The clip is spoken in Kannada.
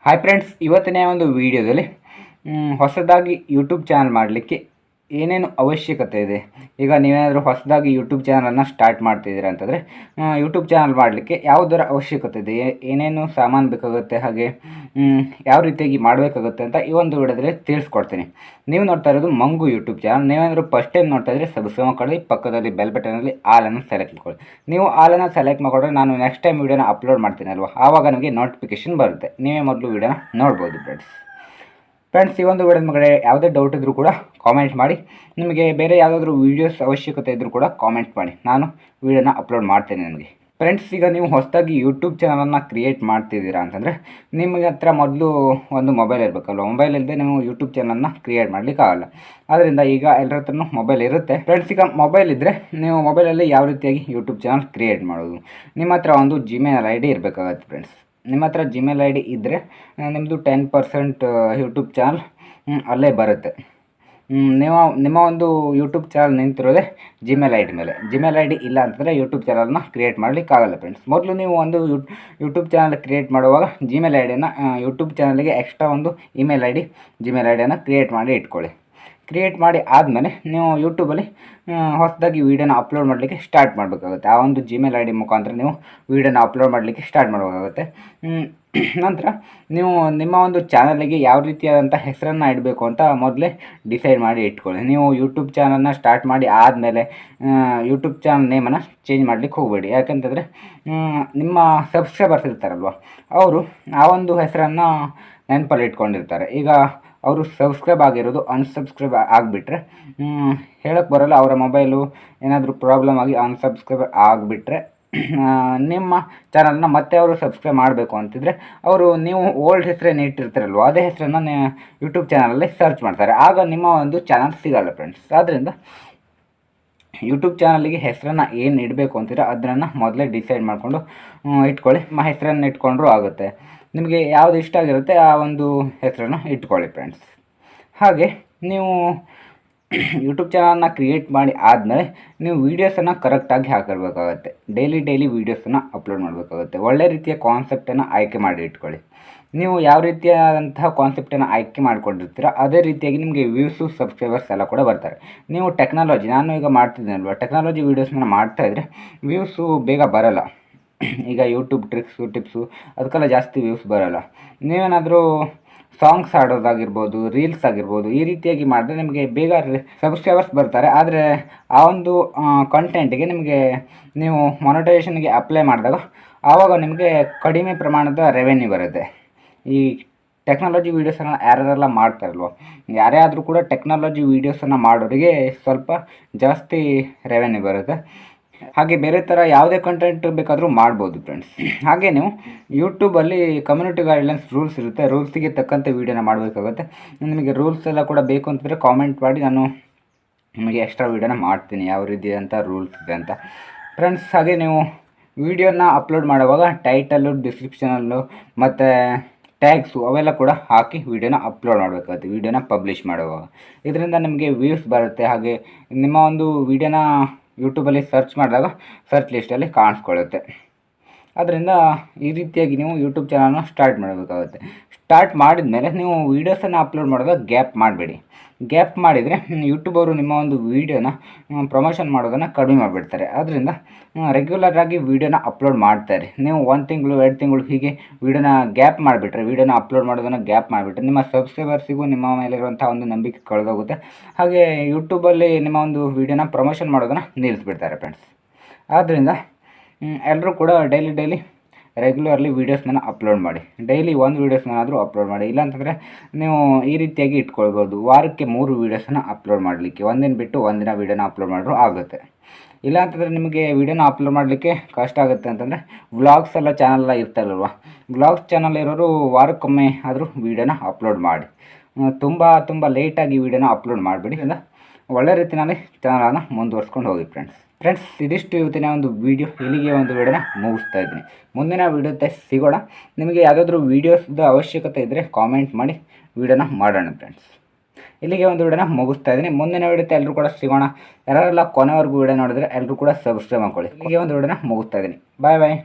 ಹಾಯ್ ಫ್ರೆಂಡ್ಸ್, ಇವತ್ತಿನ ಒಂದು ವಿಡಿಯೋದಲ್ಲಿ ಹೊಸದಾಗಿ ಯೂಟ್ಯೂಬ್ ಚಾನಲ್ ಮಾಡಲಿಕ್ಕೆ ಏನೇನು ಅವಶ್ಯಕತೆ ಇದೆ. ಈಗ ನೀವೇನಾದರೂ ಹೊಸದಾಗಿ ಯೂಟ್ಯೂಬ್ ಚಾನಲನ್ನು ಸ್ಟಾರ್ಟ್ ಮಾಡ್ತಿದ್ದೀರಾ ಅಂತಂದರೆ ಯೂಟ್ಯೂಬ್ ಚಾನಲ್ ಮಾಡಲಿಕ್ಕೆ ಯಾವುದರ ಅವಶ್ಯಕತೆ ಇದೆ, ಏನೇನು ಸಾಮಾನು ಬೇಕಾಗುತ್ತೆ, ಹಾಗೆ ಯಾವ ರೀತಿಯಾಗಿ ಮಾಡಬೇಕಾಗುತ್ತೆ ಅಂತ ಈ ಒಂದು ವಿಡಿಯೋದಲ್ಲಿ ತಿಳಿಸ್ಕೊಡ್ತೀನಿ. ನೀವು ನೋಡ್ತಾ ಇರೋದು ಮಂಗು ಯೂಟ್ಯೂಬ್ ಚಾನಲ್. ನೀವೇನಾದರೂ ಫಸ್ಟ್ ಟೈಮ್ ನೋಡ್ತಾ ಇದ್ದರೆ ಸಬ್ಸ್ಕ್ರೈಬ್ ಮಾಡ್ಕೊಳ್ಳಿ, ಪಕ್ಕದಲ್ಲಿ ಬೆಲ್ ಬಟನಲ್ಲಿ ಆಲನ್ನು ಸೆಲೆಕ್ಟ್ ಮಾಡ್ಕೊಳ್ಳಿ. ನೀವು ಆಲನ್ನು ಸೆಲೆಕ್ಟ್ ಮಾಡಿಕೊಂಡ್ರೆ ನಾನು ನೆಕ್ಸ್ಟ್ ಟೈಮ್ ವೀಡಿಯೋನ ಅಪ್ಲೋಡ್ ಮಾಡ್ತೀನಿ ಅಲ್ವಾ, ಆವಾಗ ನಿಮಗೆ ನೋಟಿಫಿಕೇಶನ್ ಬರುತ್ತೆ. ನೀವೇ ಮೊದಲು ವೀಡಿಯೋನ ನೋಡ್ಬೋದು ಫ್ರೆಂಡ್ಸ್. ಈ ಒಂದು ವಿಡಿಯೋದ ಮಗಡೆ ಯಾವುದೇ ಡೌಟ್ ಇದ್ದರೂ ಕೂಡ ಕಾಮೆಂಟ್ ಮಾಡಿ. ನಿಮಗೆ ಬೇರೆ ಯಾವುದಾದ್ರೂ ವೀಡಿಯೋಸ್ ಅವಶ್ಯಕತೆ ಇದ್ದರೂ ಕೂಡ ಕಾಮೆಂಟ್ ಮಾಡಿ, ನಾನು ವೀಡಿಯೋನ ಅಪ್ಲೋಡ್ ಮಾಡ್ತೇನೆ ನಿಮಗೆ. ಫ್ರೆಂಡ್ಸ್, ಈಗ ನೀವು ಹೊಸದಾಗಿ ಯೂಟ್ಯೂಬ್ ಚಾನಲನ್ನು ಕ್ರಿಯೇಟ್ ಮಾಡ್ತಿದ್ದೀರಾ ಅಂತಂದರೆ ನಿಮಗೆ ಹತ್ರ ಮೊದಲು ಒಂದು ಮೊಬೈಲ್ ಇರಬೇಕಲ್ವ. ಮೊಬೈಲ್ ಇಲ್ಲದೆ ನೀವು ಯೂಟ್ಯೂಬ್ ಚಾನಲನ್ನು ಕ್ರಿಯೇಟ್ ಮಾಡಲಿಕ್ಕಾಗಲ್ಲ. ಆದ್ದರಿಂದ ಈಗ ಎಲ್ಲರ ಹತ್ರನೂ ಮೊಬೈಲ್ ಇರುತ್ತೆ ಫ್ರೆಂಡ್ಸ್. ಈಗ ಮೊಬೈಲ್ ಇದ್ದರೆ ನೀವು ಮೊಬೈಲಲ್ಲಿ ಯಾವ ರೀತಿಯಾಗಿ ಯೂಟ್ಯೂಬ್ ಚಾನಲ್ ಕ್ರಿಯೇಟ್ ಮಾಡೋದು, ನಿಮ್ಮ ಹತ್ರ ಒಂದು ಜಿಮೇಲ್ ಐ ಡಿ ಇರಬೇಕಾಗತ್ತೆ ಫ್ರೆಂಡ್ಸ್. ನಿಮ್ಮ ಹತ್ರ ಜಿಮೇಲ್ ಐ ಡಿ ಇದ್ದರೆ ನಿಮ್ಮದು 10% ಯೂಟ್ಯೂಬ್ ಚಾನಲ್ ಅಲ್ಲೇ ಬರುತ್ತೆ. ನಿಮ್ಮ ಒಂದು ಯೂಟ್ಯೂಬ್ ಚಾನಲ್ ನಿಂತಿರೋದೇ ಜಿಮೇಲ್ ಐ ಡಿ ಮೇಲೆ. ಜಿಮೇಲ್ ಐ ಡಿ ಇಲ್ಲ ಅಂತಂದರೆ ಯೂಟ್ಯೂಬ್ ಚಾನಲ್ನ ಕ್ರಿಯೇಟ್ ಮಾಡಲಿಕ್ಕಾಗಲ್ಲ ಫ್ರೆಂಡ್ಸ್. ಮೊದಲು ನೀವು ಒಂದು ಯೂಟ್ಯೂಬ್ ಚಾನಲ್ ಕ್ರಿಯೇಟ್ ಮಾಡುವಾಗ ಜಿಮೇಲ್ ಐ ಡಿನ ಯೂಟ್ಯೂಬ್ ಚಾನಲ್ಗೆ ಎಕ್ಸ್ಟ್ರಾ ಒಂದು email I D Gmail I ಡಿಯನ್ನು ಕ್ರಿಯೇಟ್ ಮಾಡಿ ಇಟ್ಕೊಳ್ಳಿ. ಕ್ರಿಯೇಟ್ ಮಾಡಿ ಆದಮೇಲೆ ನೀವು ಯೂಟ್ಯೂಬಲ್ಲಿ ಹೊಸದಾಗಿ ವೀಡಿಯೋನ ಅಪ್ಲೋಡ್ ಮಾಡಲಿಕ್ಕೆ ಸ್ಟಾರ್ಟ್ ಮಾಡಬೇಕಾಗುತ್ತೆ. ಆ ಒಂದು ಜಿಮೇಲ್ ಐ ಡಿ ಮುಖಾಂತರ ನೀವು ವೀಡಿಯೋನ ಅಪ್ಲೋಡ್ ಮಾಡಲಿಕ್ಕೆ ಸ್ಟಾರ್ಟ್ ಮಾಡಬೇಕಾಗುತ್ತೆ. ನಂತರ ನೀವು ನಿಮ್ಮ ಒಂದು ಚಾನಲಿಗೆ ಯಾವ ರೀತಿಯಾದಂಥ ಹೆಸರನ್ನು ಇಡಬೇಕು ಅಂತ ಮೊದಲೇ ಡಿಸೈಡ್ ಮಾಡಿ ಇಟ್ಕೊಳ್ಳಿ. ನೀವು ಯೂಟ್ಯೂಬ್ ಚಾನಲ್ನ ಸ್ಟಾರ್ಟ್ ಮಾಡಿ ಆದಮೇಲೆ ಯೂಟ್ಯೂಬ್ ಚಾನಲ್ ನೇಮನ್ನು ಚೇಂಜ್ ಮಾಡಲಿಕ್ಕೆ ಹೋಗಬೇಡಿ. ಯಾಕಂತಂದರೆ ನಿಮ್ಮ ಸಬ್ಸ್ಕ್ರೈಬರ್ಸ್ ಇರ್ತಾರಲ್ವ, ಅವರು ಆ ಒಂದು ಹೆಸರನ್ನು ನೆನಪಲ್ಲಿ ಇಟ್ಕೊಂಡಿರ್ತಾರೆ. ಈಗ ಅವರು ಸಬ್ಸ್ಕ್ರೈಬ್ ಆಗಿರೋದು ಅನ್ಸಬ್ಸ್ಕ್ರೈಬ್ ಆಗಿಬಿಟ್ರೆ ಹೇಳೋಕ್ಕೆ ಬರೋಲ್ಲ. ಅವರ ಮೊಬೈಲು ಏನಾದರೂ ಪ್ರಾಬ್ಲಮ್ ಆಗಿ ಅನ್ಸಬ್ಸ್ಕ್ರೈಬ್ ಆಗಿಬಿಟ್ರೆ ನಿಮ್ಮ ಚಾನಲ್ನ ಮತ್ತೆ ಅವರು ಸಬ್ಸ್ಕ್ರೈಬ್ ಮಾಡಬೇಕು ಅಂತಿದ್ರೆ ಅವರು ನೀವು ಓಲ್ಡ್ ಹೆಸರೇನು ಇಟ್ಟಿರ್ತಾರಲ್ವ ಅದೇ ಹೆಸರನ್ನು ಯೂಟ್ಯೂಬ್ ಚಾನಲಲ್ಲಿ ಸರ್ಚ್ ಮಾಡ್ತಾರೆ. ಆಗ ನಿಮ್ಮ ಒಂದು ಚಾನಲ್ ಸಿಗಲ್ಲ ಫ್ರೆಂಡ್ಸ್. ಆದ್ದರಿಂದ ಯೂಟ್ಯೂಬ್ ಚಾನಲಿಗೆ ಹೆಸರನ್ನು ಏನು ಇಡಬೇಕು ಅಂತೀರ ಅದನ್ನು ಮೊದಲೇ ಡಿಸೈಡ್ ಮಾಡಿಕೊಂಡು ಇಟ್ಕೊಳ್ಳಿ. ನಿಮ್ಮ ಹೆಸರನ್ನು ಇಟ್ಕೊಂಡ್ರೂ ಆಗುತ್ತೆ. ನಿಮಗೆ ಯಾವುದು ಇಷ್ಟ ಆಗಿರುತ್ತೆ ಆ ಒಂದು ಹೆಸರನ್ನು ಇಟ್ಕೊಳ್ಳಿ ಫ್ರೆಂಡ್ಸ್. ಹಾಗೆ ನೀವು ಯೂಟ್ಯೂಬ್ ಚಾನಲ್ನ ಕ್ರಿಯೇಟ್ ಮಾಡಿ ಆದಮೇಲೆ ನೀವು ವೀಡಿಯೋಸನ್ನು ಕರೆಕ್ಟಾಗಿ ಹಾಕಿರ್ಬೇಕಾಗತ್ತೆ. ಡೈಲಿ ವೀಡಿಯೋಸನ್ನು ಅಪ್ಲೋಡ್ ಮಾಡಬೇಕಾಗುತ್ತೆ. ಒಳ್ಳೆ ರೀತಿಯ ಕಾನ್ಸೆಪ್ಟನ್ನು ಆಯ್ಕೆ ಮಾಡಿ ಇಟ್ಕೊಳ್ಳಿ. ನೀವು ಯಾವ ರೀತಿಯಾದಂತಹ ಕಾನ್ಸೆಪ್ಟನ್ನು ಆಯ್ಕೆ ಮಾಡ್ಕೊಂಡಿರ್ತೀರ ಅದೇ ರೀತಿಯಾಗಿ ನಿಮಗೆ ವ್ಯೂಸು ಸಬ್ಸ್ಕ್ರೈಬರ್ಸ್ ಎಲ್ಲ ಕೂಡ ಬರ್ತಾರೆ. ನೀವು ಟೆಕ್ನಾಲಜಿ, ನಾನು ಈಗ ಮಾಡ್ತಿದ್ದೀನಲ್ವ, ಟೆಕ್ನಾಲಜಿ ವೀಡಿಯೋಸ್ನ ಮಾಡ್ತಾಯಿದ್ರೆ ವ್ಯೂಸು ಬೇಗ ಬರೋಲ್ಲ. ಈಗ ಯೂಟ್ಯೂಬ್ ಟ್ರಿಕ್ಸು ಟಿಪ್ಸು ಅದಕ್ಕೆಲ್ಲ ಜಾಸ್ತಿ ವ್ಯೂಸ್ ಬರೋಲ್ಲ. ನೀವೇನಾದರೂ ಸಾಂಗ್ಸ್ ಆಡೋದಾಗಿರ್ಬೋದು, ರೀಲ್ಸ್ ಆಗಿರ್ಬೋದು, ಈ ರೀತಿಯಾಗಿ ಮಾಡಿದ್ರೆ ನಿಮಗೆ ಬೇಗ ಸಬ್ಸ್ಕ್ರೈಬರ್ಸ್ ಬರ್ತಾರೆ. ಆದರೆ ಆ ಒಂದು ಕಂಟೆಂಟಿಗೆ ನಿಮಗೆ ನೀವು ಮೊನಿಟೈಸೇಷನ್ಗೆ ಅಪ್ಲೈ ಮಾಡಿದಾಗ ಆವಾಗ ನಿಮಗೆ ಕಡಿಮೆ ಪ್ರಮಾಣದ ರೆವೆನ್ಯೂ ಬರುತ್ತೆ. ಈ ಟೆಕ್ನಾಲಜಿ ವೀಡಿಯೋಸನ್ನು ಯಾರ್ಯಾರೆಲ್ಲ ಮಾಡ್ತಾರಲ್ವ, ಯಾರೇ ಆದರೂ ಕೂಡ ಟೆಕ್ನಾಲಜಿ ವೀಡಿಯೋಸನ್ನು ಮಾಡೋರಿಗೆ ಸ್ವಲ್ಪ ಜಾಸ್ತಿ ರೆವೆನ್ಯೂ ಬರುತ್ತೆ. ಹಾಗೆ ಬೇರೆ ಥರ ಯಾವುದೇ ಕಂಟೆಂಟ್ ಬೇಕಾದರೂ ಮಾಡ್ಬೋದು ಫ್ರೆಂಡ್ಸ್. ಹಾಗೆ ನೀವು ಯೂಟ್ಯೂಬಲ್ಲಿ ಕಮ್ಯುನಿಟಿ ಗೈಡ್ಲೈನ್ಸ್ ರೂಲ್ಸ್ ಇರುತ್ತೆ. ರೂಲ್ಸಿಗೆ ತಕ್ಕಂತೆ ವೀಡಿಯೋನ ಮಾಡಬೇಕಾಗುತ್ತೆ. ನಿಮಗೆ ರೂಲ್ಸ್ ಎಲ್ಲ ಕೂಡ ಬೇಕು ಅಂತಂದರೆ ಕಾಮೆಂಟ್ ಮಾಡಿ, ನಾನು ನಿಮಗೆ ಎಕ್ಸ್ಟ್ರಾ ವೀಡಿಯೋನ ಮಾಡ್ತೀನಿ ಯಾವ ರೀತಿ ಅಂತ ರೂಲ್ಸ್ ಇದೆ ಅಂತ ಫ್ರೆಂಡ್ಸ್. ಹಾಗೆ ನೀವು ವೀಡಿಯೋನ ಅಪ್ಲೋಡ್ ಮಾಡುವಾಗ ಟೈಟಲ್ಲು, ಡಿಸ್ಕ್ರಿಪ್ಷನಲ್ಲು ಮತ್ತು ಟ್ಯಾಗ್ಸು ಅವೆಲ್ಲ ಕೂಡ ಹಾಕಿ ವೀಡಿಯೋನ ಅಪ್ಲೋಡ್ ಮಾಡಬೇಕಾಗುತ್ತೆ ವೀಡಿಯೋನ ಪಬ್ಲಿಷ್ ಮಾಡುವಾಗ. ಇದರಿಂದ ನಿಮಗೆ ವ್ಯೂಸ್ ಬರುತ್ತೆ. ಹಾಗೆ ನಿಮ್ಮ ಒಂದು ವೀಡಿಯೋನ ಯೂಟ್ಯೂಬಲ್ಲಿ ಸರ್ಚ್ ಮಾಡಿದಾಗ ಸರ್ಚ್ ಲಿಸ್ಟಲ್ಲಿ ಕಾಣಿಸ್ಕೊಳ್ಳುತ್ತೆ. ಅದರಿಂದ ಈ ರೀತಿಯಾಗಿ ನೀವು ಯೂಟ್ಯೂಬ್ ಚಾನಲ್ನ ಸ್ಟಾರ್ಟ್ ಮಾಡಬೇಕಾಗುತ್ತೆ. ಸ್ಟಾರ್ಟ್ ಮಾಡಿದ ಮೇಲೆ ನೀವು ವೀಡಿಯೋಸನ್ನು ಅಪ್ಲೋಡ್ ಮಾಡಿದಾಗ ಗ್ಯಾಪ್ ಮಾಡಬೇಡಿ. ಗ್ಯಾಪ್ ಮಾಡಿದರೆ ಯೂಟ್ಯೂಬ್ ಅವರು ನಿಮ್ಮ ಒಂದು ವೀಡಿಯೋನ ಪ್ರಮೋಷನ್ ಮಾಡೋದನ್ನು ಕಡಿಮೆ ಮಾಡಿಬಿಡ್ತಾರೆ. ಅದರಿಂದ ರೆಗ್ಯುಲರಾಗಿ ವೀಡಿಯೋನ ಅಪ್ಲೋಡ್ ಮಾಡ್ತಾರೆ. ನೀವು 1 ತಿಂಗಳು 2 ತಿಂಗಳು ಹೀಗೆ ವೀಡಿಯೋನ ಗ್ಯಾಪ್ ಮಾಡಿಬಿಟ್ರೆ, ವೀಡಿಯೋನ ಅಪ್ಲೋಡ್ ಮಾಡೋದನ್ನು ಗ್ಯಾಪ್ ಮಾಡಿಬಿಟ್ರೆ ನಿಮ್ಮ ಸಬ್ಸ್ಕ್ರೈಬರ್ಸಿಗೂ ನಿಮ್ಮ ಮೇಲಿರುವಂಥ ಒಂದು ನಂಬಿಕೆ ಕಳೆದೋಗುತ್ತೆ. ಹಾಗೆ ಯೂಟ್ಯೂಬಲ್ಲಿ ನಿಮ್ಮ ಒಂದು ವೀಡಿಯೋನ ಪ್ರಮೋಷನ್ ಮಾಡೋದನ್ನು ನಿಲ್ಲಿಸ್ಬಿಡ್ತಾರೆ ಫ್ರೆಂಡ್ಸ್. ಆದ್ದರಿಂದ ಎಲ್ಲರೂ ಕೂಡ ಡೈಲಿ ರೆಗ್ಯುಲರ್ಲಿ ವೀಡಿಯೋಸ್ನ ಅಪ್ಲೋಡ್ ಮಾಡಿ. ಡೈಲಿ ಒಂದು ವೀಡಿಯೋಸ್ನಾದರೂ ಅಪ್ಲೋಡ್ ಮಾಡಿ. ಇಲ್ಲಾಂತಂದರೆ ನೀವು ಈ ರೀತಿಯಾಗಿ ಇಟ್ಕೊಳ್ಬೋದು, ವಾರಕ್ಕೆ 3 ವೀಡಿಯೋಸನ್ನು ಅಪ್ಲೋಡ್ ಮಾಡಲಿಕ್ಕೆ. ಒಂದಿನ ಬಿಟ್ಟು ಒಂದಿನ ವೀಡಿಯೋನ ಅಪ್ಲೋಡ್ ಮಾಡಿದ್ರು ಆಗುತ್ತೆ. ಇಲ್ಲಾಂತಂದರೆ ನಿಮಗೆ ವೀಡಿಯೋನ ಅಪ್ಲೋಡ್ ಮಾಡಲಿಕ್ಕೆ ಕಷ್ಟ ಆಗುತ್ತೆ ಅಂತಂದರೆ ವ್ಲಾಗ್ಸ್ ಎಲ್ಲ ಚಾನಲ್ ಇರ್ತಾರಲ್ವ, ವ್ಲಾಗ್ಸ್ ಚಾನಲ್ ಇರೋರು ವಾರಕ್ಕೊಮ್ಮೆ ಆದರೂ ವೀಡಿಯೋನ ಅಪ್ಲೋಡ್ ಮಾಡಿ. ತುಂಬ ಲೇಟಾಗಿ ವೀಡಿಯೋನ ಅಪ್ಲೋಡ್ ಮಾಡಿಬಿಡಿ. ಇಂದ ಒಳ್ಳೆ ರೀತಿಯಲ್ಲಿ ಚಾನಲನ್ನು ಮುಂದುವರ್ಸ್ಕೊಂಡು ಹೋಗಿ ಫ್ರೆಂಡ್ಸ್. ಇದಿಷ್ಟು ಇವತ್ತಿನ ಒಂದು ವಿಡಿಯೋ. ಇಲ್ಲಿಗೆ ಒಂದು ವಿಡಿಯೋನ ಮುಗಿಸ್ತಾ ಇದ್ದೀನಿ. ಮುಂದಿನ ವಿಡಿಯೋತೆ ಸಿಗೋಣ. ನಿಮಗೆ ಯಾವುದಾದ್ರೂ ವೀಡಿಯೋಸ್ದು ಅವಶ್ಯಕತೆ ಇದ್ದರೆ ಕಾಮೆಂಟ್ ಮಾಡಿ, ವೀಡಿಯೋನ ಮಾಡೋಣ ಫ್ರೆಂಡ್ಸ್. ಇಲ್ಲಿಗೆ ಒಂದು ವಿಡಿಯೋನ ಮುಗಿಸ್ತಾ ಇದ್ದೀನಿ. ಮುಂದಿನ ವಿಡಿಯೋತೆ ಎಲ್ಲರೂ ಕೂಡ ಸಿಗೋಣ. ಯಾರೆಲ್ಲ ಕೊನೆವರೆಗೂ ವಿಡಿಯೋ ನೋಡಿದ್ರೆ ಎಲ್ಲರೂ ಕೂಡ ಸಬ್ಸ್ಕ್ರೈಬ್ ಮಾಡ್ಕೊಳ್ಳಿ. ಇಲ್ಲಿಗೆ ಒಂದು ವಿಡಿಯೋನ ಮುಗಿಸ್ತಾ ಇದ್ದೀನಿ. ಬಾಯ್.